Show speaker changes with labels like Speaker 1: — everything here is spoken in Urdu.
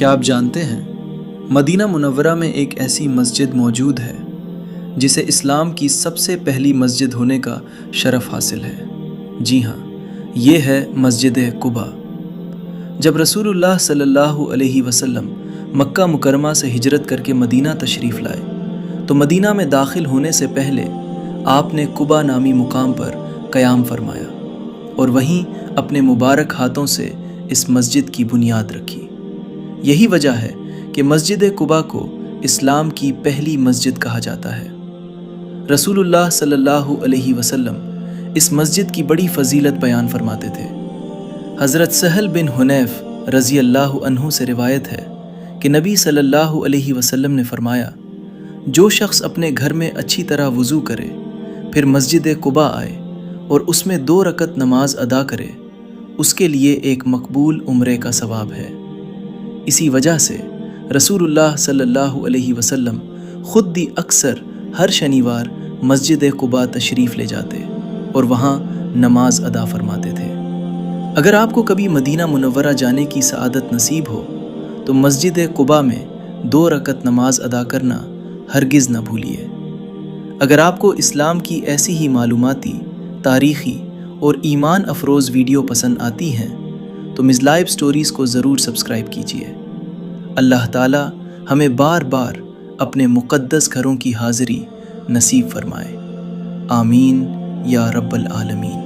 Speaker 1: کیا آپ جانتے ہیں مدینہ منورہ میں ایک ایسی مسجد موجود ہے جسے اسلام کی سب سے پہلی مسجد ہونے کا شرف حاصل ہے؟ جی ہاں، یہ ہے مسجد قباء۔ جب رسول اللہ صلی اللہ علیہ وسلم مکہ مکرمہ سے ہجرت کر کے مدینہ تشریف لائے تو مدینہ میں داخل ہونے سے پہلے آپ نے قباء نامی مقام پر قیام فرمایا اور وہیں اپنے مبارک ہاتھوں سے اس مسجد کی بنیاد رکھی۔ یہی وجہ ہے کہ مسجد قباء کو اسلام کی پہلی مسجد کہا جاتا ہے۔ رسول اللہ صلی اللہ علیہ وسلم اس مسجد کی بڑی فضیلت بیان فرماتے تھے۔ حضرت سہل بن حنیف رضی اللہ عنہ سے روایت ہے کہ نبی صلی اللہ علیہ وسلم نے فرمایا، جو شخص اپنے گھر میں اچھی طرح وضو کرے پھر مسجد قباء آئے اور اس میں 2 رکعت نماز ادا کرے، اس کے لیے ایک مقبول عمرے کا ثواب ہے۔ اسی وجہ سے رسول اللہ صلی اللہ علیہ وسلم خود بھی اکثر ہر شنیوار مسجد قباء تشریف لے جاتے اور وہاں نماز ادا فرماتے تھے۔ اگر آپ کو کبھی مدینہ منورہ جانے کی سعادت نصیب ہو تو مسجد قباء میں 2 رکعت نماز ادا کرنا ہرگز نہ بھولیے۔ اگر آپ کو اسلام کی ایسی ہی معلوماتی، تاریخی اور ایمان افروز ویڈیو پسند آتی ہیں تو مزلائب سٹوریز کو ضرور سبسکرائب کیجیے۔ اللہ تعالی ہمیں بار بار اپنے مقدس گھروں کی حاضری نصیب فرمائے۔ آمین یا رب العالمین۔